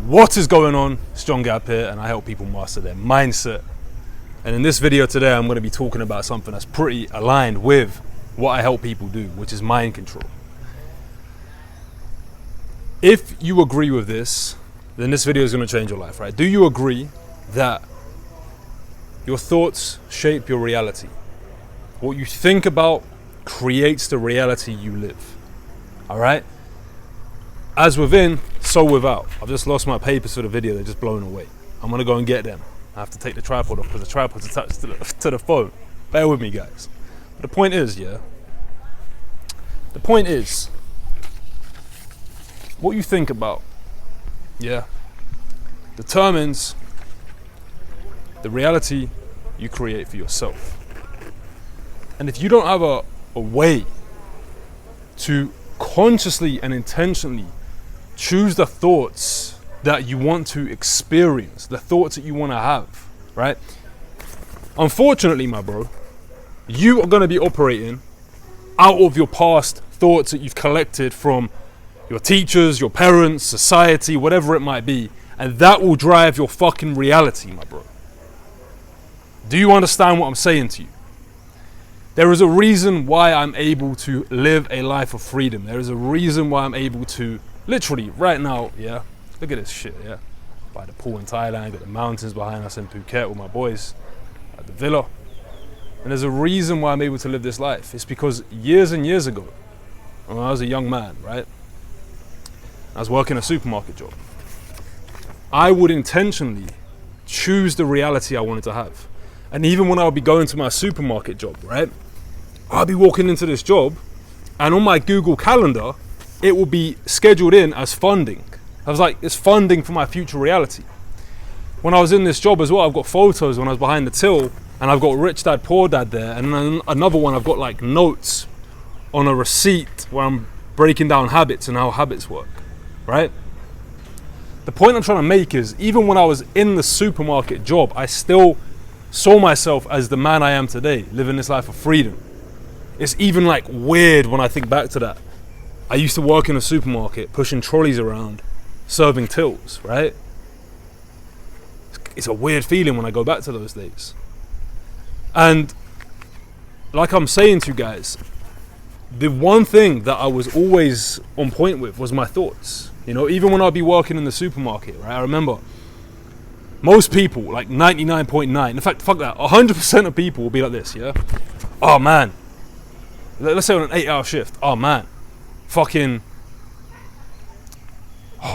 What is going on? Strong Gap here, and I help people master their mindset. And in this video today, I'm going to be talking about something that's pretty aligned with what I help people do, which is mind control. If you agree with this, then this video is going to change your life, right? Do you agree that your thoughts shape your reality? What you think about creates the reality you live, all right? As within, so without. I've just lost my papers for the video, they're just blown away. I'm gonna go and get them. I have to take the tripod off because the tripod's attached to the phone. Bear with me, guys. But the point is, what you think about, determines the reality you create for yourself. And if you don't have a way to consciously and intentionally choose the thoughts that you want to experience, the thoughts that you want to have, right? Unfortunately, my bro, you are going to be operating out of your past thoughts that you've collected from your teachers, your parents, society, whatever it might be, and that will drive your fucking reality, my bro. Do you understand what I'm saying to you? There is a reason why I'm able to live a life of freedom. There is a reason why I'm able to, literally, right now, look at this shit, by the pool in Thailand, got the mountains behind us in Phuket with my boys at the villa. And there's a reason why I'm able to live this life. It's because years and years ago, when I was a young man, right? I was working a supermarket job. I would intentionally choose the reality I wanted to have. And even when I would be going to my supermarket job, right? I'll be walking into this job and on my Google Calendar, it will be scheduled in as funding. I was like, it's funding for my future reality. When I was in this job as well, I've got photos when I was behind the till and I've got Rich Dad, Poor Dad there. And then another one, I've got like notes on a receipt where I'm breaking down habits and how habits work, right? The point I'm trying to make is even when I was in the supermarket job, I still saw myself as the man I am today, living this life of freedom. It's even like weird when I think back to that. I used to work in a supermarket, pushing trolleys around, serving tills, right? It's a weird feeling when I go back to those days. And like I'm saying to you guys, the one thing that I was always on point with was my thoughts. You know, even when I'd be working in the supermarket, right? I remember most people, like 99.9, in fact, fuck that, 100% of people will be like this, Oh man, let's say on an 8-hour shift, oh man,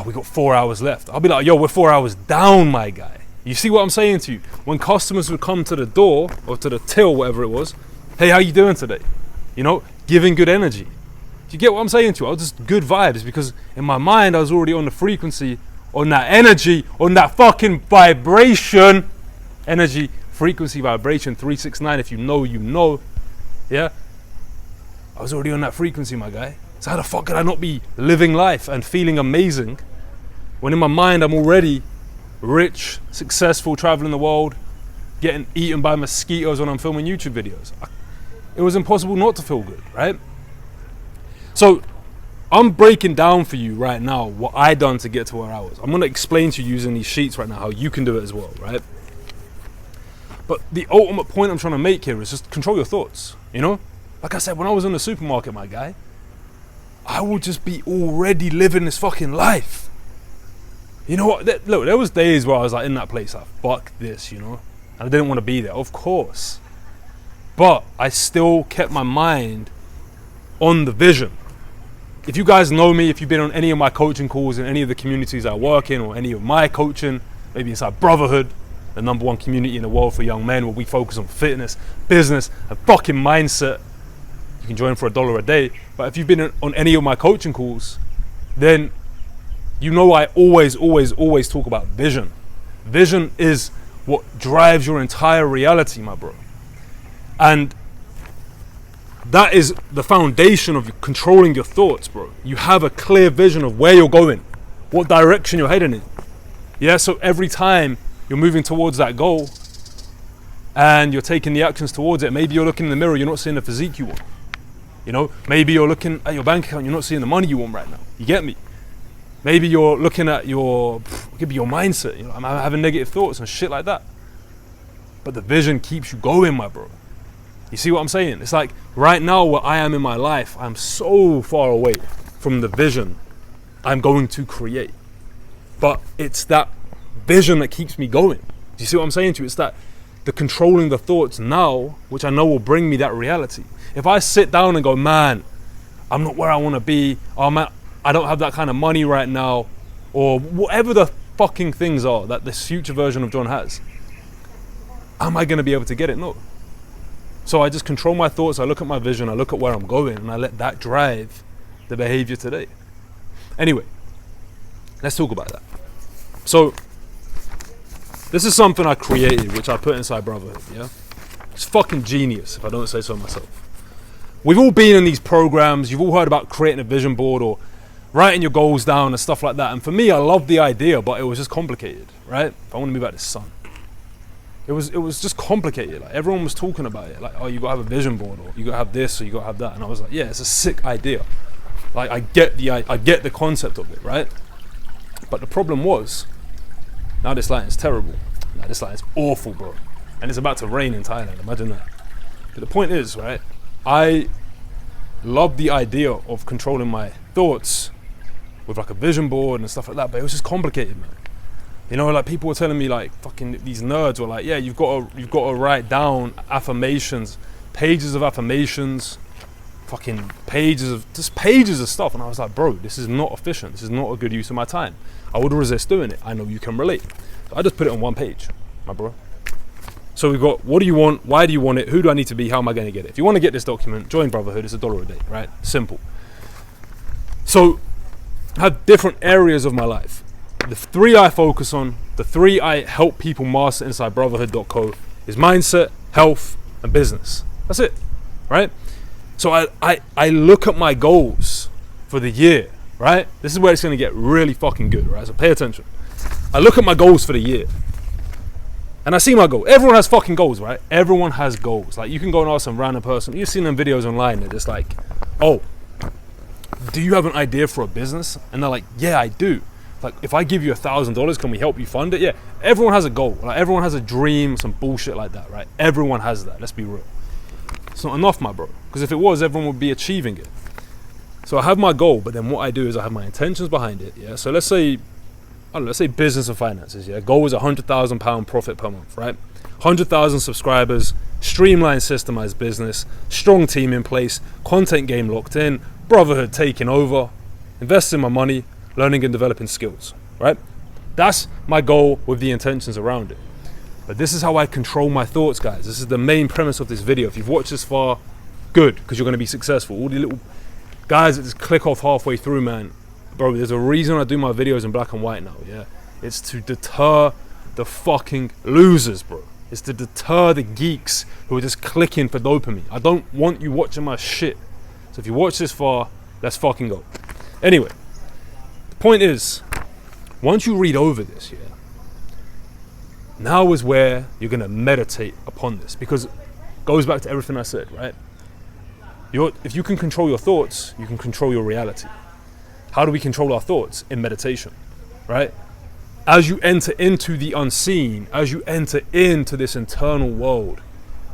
we got 4 hours left. I'll be like, yo, we're 4 hours down, my guy. You see what I'm saying to you? When customers would come to the door or to the till, whatever it was, hey, how you doing today? You know, giving good energy. Do you get what I'm saying to you? I was just good vibes because in my mind, I was already on the frequency, on that energy, on that fucking vibration. Energy, frequency, vibration, 369. If you know, you know. I was already on that frequency, my guy. So how the fuck could I not be living life and feeling amazing when in my mind I'm already rich, successful, traveling the world, getting eaten by mosquitoes when I'm filming YouTube videos? It was impossible not to feel good, right? So I'm breaking down for you right now what I done to get to where I was. I'm going to explain to you using these sheets right now how you can do it as well, right? But the ultimate point I'm trying to make here is just control your thoughts, you know? Like I said, when I was in the supermarket, my guy, I would just be already living this fucking life. You know what? Look, there was days where I was like in that place, like, fuck this, you know? And I didn't want to be there, of course. But I still kept my mind on the vision. If you guys know me, if you've been on any of my coaching calls in any of the communities I work in or any of my coaching, maybe inside Brotherhood, the #1 community in the world for young men where we focus on fitness, business, and fucking mindset. You can join for $1 a day. But if you've been on any of my coaching calls, then you know I always talk about vision. Vision is what drives your entire reality, my bro. And that is the foundation of controlling your thoughts, bro. You have a clear vision of where you're going, what direction you're heading in. So every time you're moving towards that goal and you're taking the actions towards it, maybe you're looking in the mirror, you're not seeing the physique you want. You know, maybe you're looking at your bank account, you're not seeing the money you want right now. You get me? Maybe you're looking at your It could be your mindset. You know, I'm having negative thoughts and shit like that. But the vision keeps you going, my bro. You see what I'm saying? It's like right now where I am in my life, I'm so far away from the vision I'm going to create. But it's that vision that keeps me going. Do you see what I'm saying to you? It's that the controlling the thoughts now, which I know will bring me that reality. If I sit down and go, man, I'm not where I want to be. Oh man, I don't have that kind of money right now. Or whatever the fucking things are that this future version of John has. Am I going to be able to get it? No. So I just control my thoughts, I look at my vision, I look at where I'm going, and I let that drive the behavior today. Anyway, let's talk about that. So, this is something I created, which I put inside Brotherhood, yeah? It's fucking genius, if I don't say so myself. We've all been in these programs, you've all heard about creating a vision board or writing your goals down and stuff like that. And for me, I loved the idea, but it was just complicated, right? If I want to move out to the sun. It was just complicated. Like everyone was talking about it. Like, oh, you gotta have a vision board, or you gotta have this, or you gotta have that. And I was like, yeah, it's a sick idea. Like I get the concept of it, right? But the problem was, now this lighting's terrible. Now this lighting's awful, bro. And it's about to rain in Thailand. Imagine that. But the point is, right? I love the idea of controlling my thoughts with like a vision board and stuff like that. But it was just complicated, man. You know, like people were telling me, like fucking these nerds were like, yeah, you've got to write down affirmations, pages of affirmations, fucking pages of stuff. And I was like, bro, this is not efficient. This is not a good use of my time. I would resist doing it. I know you can relate. So I just put it on one page, my bro. So we've got, what do you want? Why do you want it? Who do I need to be? How am I going to get it? If you want to get this document, join Brotherhood. It's $1 a day, right? Simple. So I have different areas of my life. The 3 I focus on, the 3 I help people master inside brotherhood.co is mindset, health, and business. That's it, right? So I look at my goals for the year, right? This is where it's going to get really fucking good, right? So pay attention. I look at my goals for the year. And I see my goal. Everyone has fucking goals, right? Everyone has goals. Like you can go and ask some random person. You've seen them videos online. They're just like, oh, do you have an idea for a business? And they're like, yeah, I do. Like, if I give you $1,000, can we help you fund it? Yeah, everyone has a goal. Like, everyone has a dream, some bullshit like that, right? Everyone has that, let's be real. It's not enough, my bro. Because if it was, everyone would be achieving it. So I have my goal, but then what I do is I have my intentions behind it, yeah? So let's say, let's say business and finances, yeah? Goal is £100,000 profit per month, right? 100,000 subscribers, streamlined, systemized business, strong team in place, content game locked in, Brotherhood taking over, investing my money, learning and developing skills, right? That's my goal with the intentions around it. But this is how I control my thoughts, guys. This is the main premise of this video. If you've watched this far, good, because you're going to be successful. All the little guys that just click off halfway through, man, bro, there's a reason I do my videos in black and white now, yeah? It's to deter the fucking losers, bro. It's to deter the geeks who are just clicking for dopamine. I don't want you watching my shit. So if you watch this far, let's fucking go. Anyway. Point is, once you read over this, yeah, now is where you're going to meditate upon this, because it goes back to everything I said, right? If you can control your thoughts, you can control your reality. How do we control our thoughts? In meditation, right? As you enter into the unseen, as you enter into this internal world,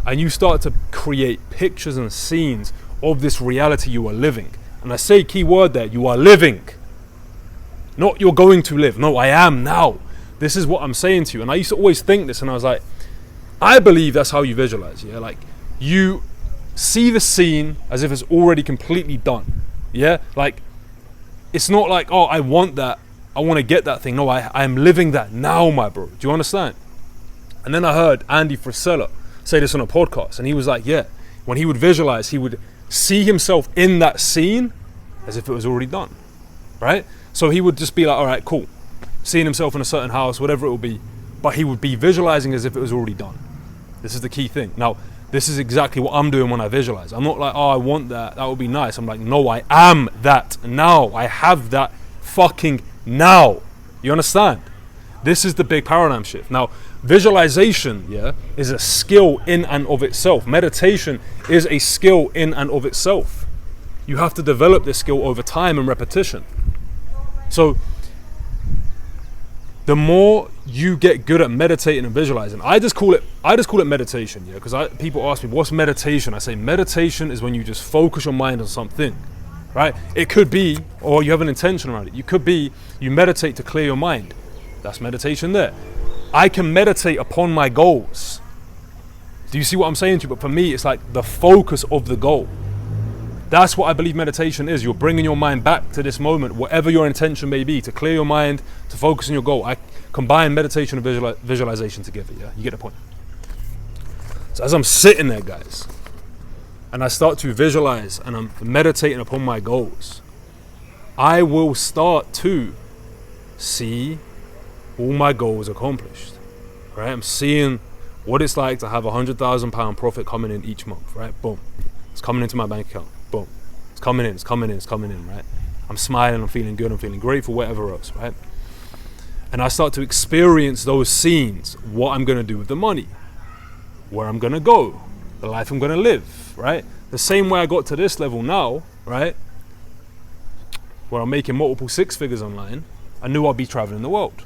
and you start to create pictures and scenes of this reality you are living, and I say key word there, you are living. Not you're going to live. No, I am now. This is what I'm saying to you. And I used to always think this, and I was like, I believe that's how you visualize, yeah? Like, you see the scene as if it's already completely done, yeah? Like, it's not like, oh, I want that, I want to get that thing. No, I am living that now, my bro. Do you understand? And then I heard Andy Frisella say this on a podcast, and he was like, yeah, when he would visualize, he would see himself in that scene as if it was already done, right? So he would just be like, all right, cool. Seeing himself in a certain house, whatever it will be. But he would be visualizing as if it was already done. This is the key thing. Now, this is exactly what I'm doing when I visualize. I'm not like, oh, I want that. That would be nice. I'm like, no, I am that now. I have that fucking now. You understand? This is the big paradigm shift. Now, visualization, yeah, is a skill in and of itself. Meditation is a skill in and of itself. You have to develop this skill over time and repetition. So the more you get good at meditating and visualizing. I just call it meditation, yeah, because people ask me, what's meditation? I say meditation is when you just focus your mind on something, right? It could be, or you have an intention around it. You could be, you meditate to clear your mind. That's meditation there. I can meditate upon my goals. Do you see what I'm saying to you? But for me, it's like the focus of the goal. That's what I believe meditation is. You're bringing your mind back to this moment, whatever your intention may be, to clear your mind, to focus on your goal. I combine meditation and visualization together, yeah? You get the point. So as I'm sitting there, guys, and I start to visualize and I'm meditating upon my goals, I will start to see all my goals accomplished, right? I'm seeing what it's like to have £100,000 profit coming in each month, right? Boom. It's coming into my bank account. Boom. It's coming in, right? I'm smiling, I'm feeling good, I'm feeling grateful, whatever else, right? And I start to experience those scenes, what I'm going to do with the money, where I'm going to go, the life I'm going to live, right? The same way I got to this level now, right? Where I'm making multiple six figures online, I knew I'd be traveling the world.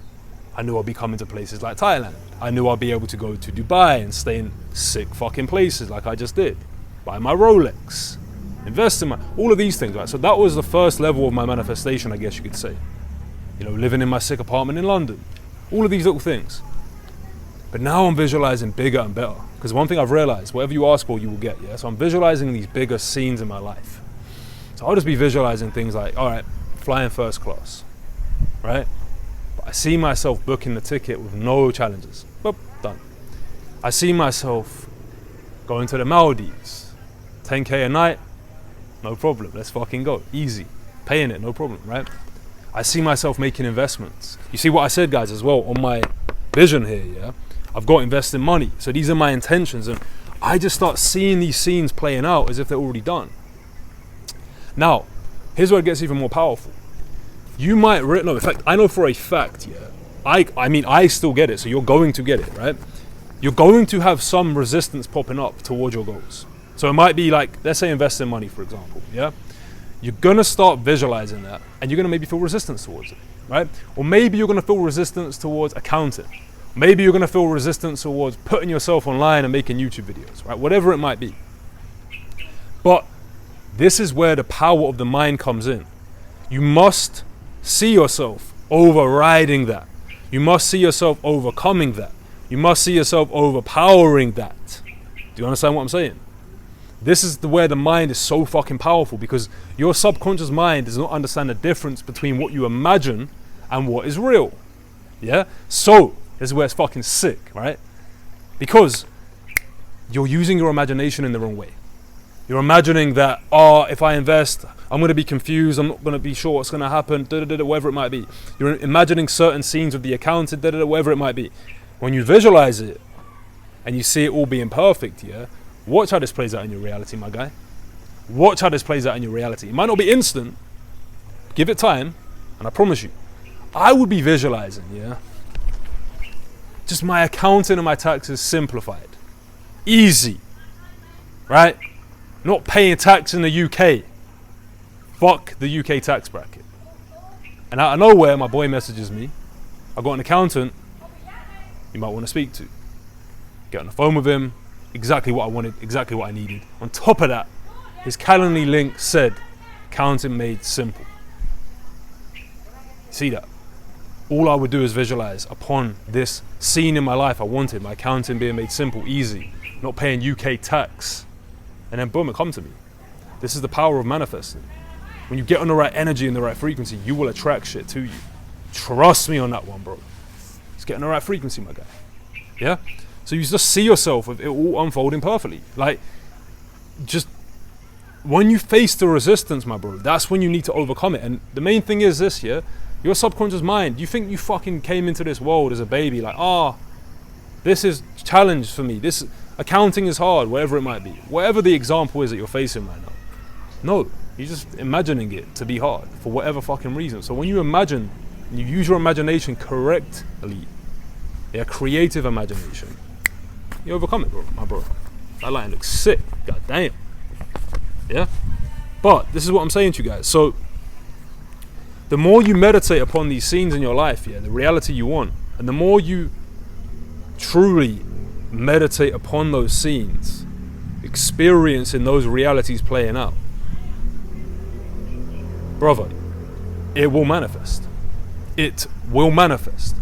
I knew I'd be coming to places like Thailand. I knew I'd be able to go to Dubai and stay in sick fucking places like I just did. Buy my Rolex, invest in all of these things, right? So that was the first level of my manifestation, I guess you could say. You know, living in my sick apartment in London, all of these little things. But now I'm visualizing bigger and better. Because one thing I've realized, whatever you ask for, you will get, yeah? So I'm visualizing these bigger scenes in my life. So I'll just be visualizing things like, all right, flying first class, right? But I see myself booking the ticket with no challenges. Boop, done. I see myself going to the Maldives, 10K a night, no problem, let's fucking go, easy. Paying it, no problem, right? I see myself making investments. You see what I said, guys, as well, on my vision here, yeah? I've got investing money, so these are my intentions, and I just start seeing these scenes playing out as if they're already done. Now, here's where it gets even more powerful. You might, no, in fact, I know for a fact, yeah, I mean, I still get it, so you're going to get it, right? You're going to have some resistance popping up towards your goals. So it might be like, let's say investing money, for example, yeah? You're going to start visualizing that, and you're going to maybe feel resistance towards it, right? Or maybe you're going to feel resistance towards accounting. Maybe you're going to feel resistance towards putting yourself online and making YouTube videos, right? Whatever it might be. But this is where the power of the mind comes in. You must see yourself overriding that. You must see yourself overcoming that. You must see yourself overpowering that. Do you understand what I'm saying? This is where the mind is so fucking powerful, because your subconscious mind does not understand the difference between what you imagine and what is real. Yeah? So, this is where it's fucking sick, right? Because you're using your imagination in the wrong way. You're imagining that, if I invest, I'm going to be confused, I'm not going to be sure what's going to happen, whatever it might be. You're imagining certain scenes with the accountant, whatever it might be. When you visualize it and you see it all being perfect, yeah, watch how this plays out in your reality, my guy. Watch how this plays out in your reality. It might not be instant. Give it time, and I promise you, I would be visualizing, yeah, just my accounting and my taxes simplified. Easy. Right? Not paying tax in the UK. Fuck the UK tax bracket. And out of nowhere, my boy messages me. I got an accountant you might want to speak to. Get on the phone with him. Exactly what I wanted, exactly what I needed. On top of that, his Calendly link said, accounting made simple. See that? All I would do is visualize upon this scene in my life I wanted, my accounting being made simple, easy, not paying UK tax. And then boom, it comes to me. This is the power of manifesting. When you get on the right energy and the right frequency, you will attract shit to you. Trust me on that one, bro. Just get on the right frequency, my guy. Yeah? So you just see yourself with it all unfolding perfectly. Like, just when you face the resistance, my bro, that's when you need to overcome it. And the main thing is this, yeah? Your subconscious mind, you think you fucking came into this world as a baby, like, this is challenge for me. This accounting is hard, whatever it might be. Whatever the example is that you're facing right now. No, you're just imagining it to be hard for whatever fucking reason. So when you imagine, you use your imagination correctly, yeah, creative imagination, you overcome it, bro, my bro. That line looks sick, god damn. Yeah? But this is what I'm saying to you guys. So the more you meditate upon these scenes in your life, yeah, the reality you want, and the more you truly meditate upon those scenes, experiencing those realities playing out, brother, it will manifest. It will manifest.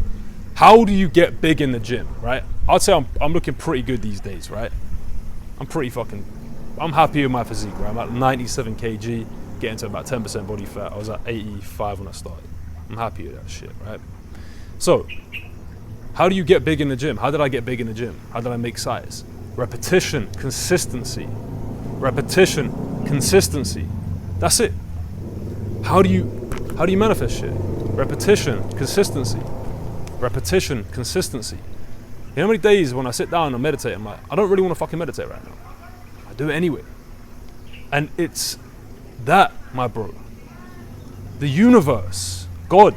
How do you get big in the gym, right? I'd say I'm looking pretty good these days, right? I'm happy with my physique, right? I'm at 97 kg, getting to about 10% body fat. I was at 85 when I started. I'm happy with that shit, right? So, how do you get big in the gym? How did I get big in the gym? How did I make size? Repetition, consistency. Repetition, consistency. That's it. How do you manifest shit? Repetition, consistency. Repetition, consistency. You know how many days when I sit down and meditate, I'm like, I don't really want to fucking meditate right now. I do it anyway. And it's that, my bro. The universe, God,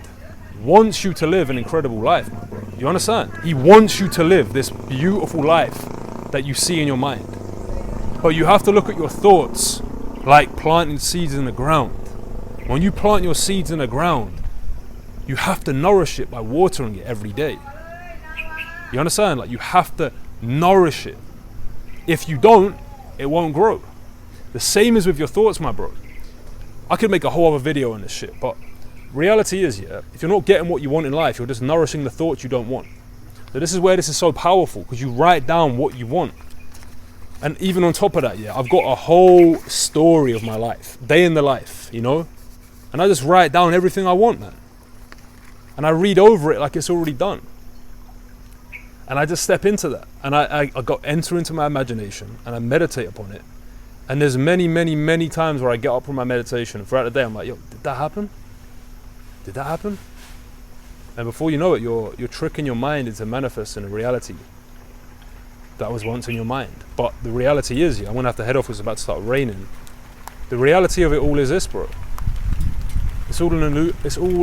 wants you to live an incredible life, my bro. You understand? He wants you to live this beautiful life that you see in your mind. But you have to look at your thoughts like planting seeds in the ground. When you plant your seeds in the ground, you have to nourish it by watering it every day. You understand? Like, you have to nourish it. If you don't, it won't grow. The same is with your thoughts, my bro. I could make a whole other video on this shit, but reality is, yeah, if you're not getting what you want in life, you're just nourishing the thoughts you don't want. So this is where this is so powerful, because you write down what you want. And even on top of that, yeah, I've got a whole story of my life, day in the life, you know? And I just write down everything I want, man. And I read over it like it's already done. And I just step into that. And I enter into my imagination and I meditate upon it. And there's many, many, many times where I get up from my meditation and throughout the day I'm like, yo, did that happen? Did that happen? And before you know it, you're tricking your mind into manifesting a reality that was once in your mind. But the reality is, I'm gonna have to head off, it's about to start raining. The reality of it all is this, bro. It's all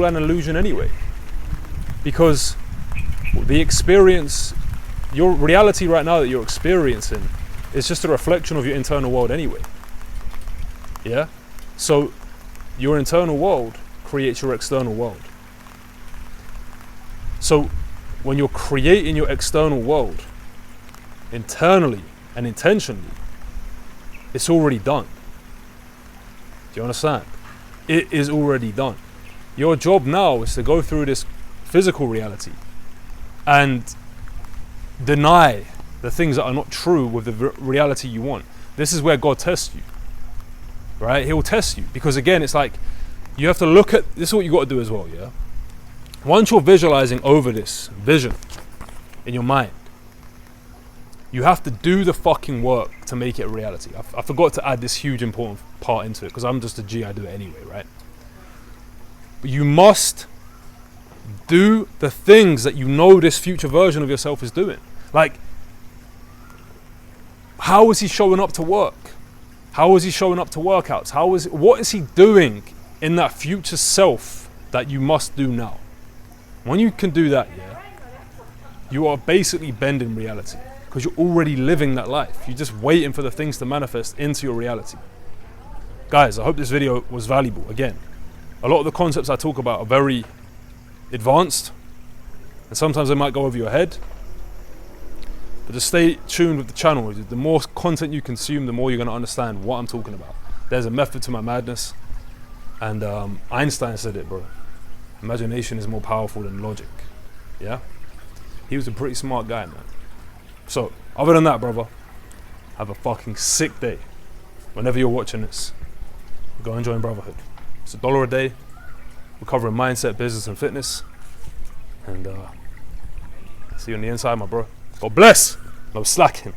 an illusion anyway. Because the experience, your reality right now that you're experiencing is just a reflection of your internal world anyway. Yeah? So your internal world creates your external world. So when you're creating your external world internally and intentionally, it's already done. Do you understand? It is already done. Your job now is to go through this physical reality and deny the things that are not true with the reality you want. This is where God tests you, right? He'll test you because, again, it's like you have to look at, this is what you got to do as well, yeah? Once you're visualizing over this vision in your mind, you have to do the fucking work to make it a reality. I forgot to add this huge important part into it because I'm just a G, I do it anyway, right? But you must do the things that you know this future version of yourself is doing. Like, how is he showing up to work? How is he showing up to workouts? What is he doing in that future self that you must do now? When you can do that, yeah, you are basically bending reality because you're already living that life. You're just waiting for the things to manifest into your reality. Guys, I hope this video was valuable. Again, a lot of the concepts I talk about are very advanced and sometimes they might go over your head. But just stay tuned with the channel. The more content you consume, the more you're going to understand what I'm talking about. There's a method to my madness. And Einstein said it, bro. Imagination is more powerful than logic. Yeah? He was a pretty smart guy, man. So, other than that, brother, have a fucking sick day. Whenever you're watching this, go and join Brotherhood. It's $1 a day. We're covering mindset, business, and fitness. And see you on the inside, my bro. God bless. No slacking.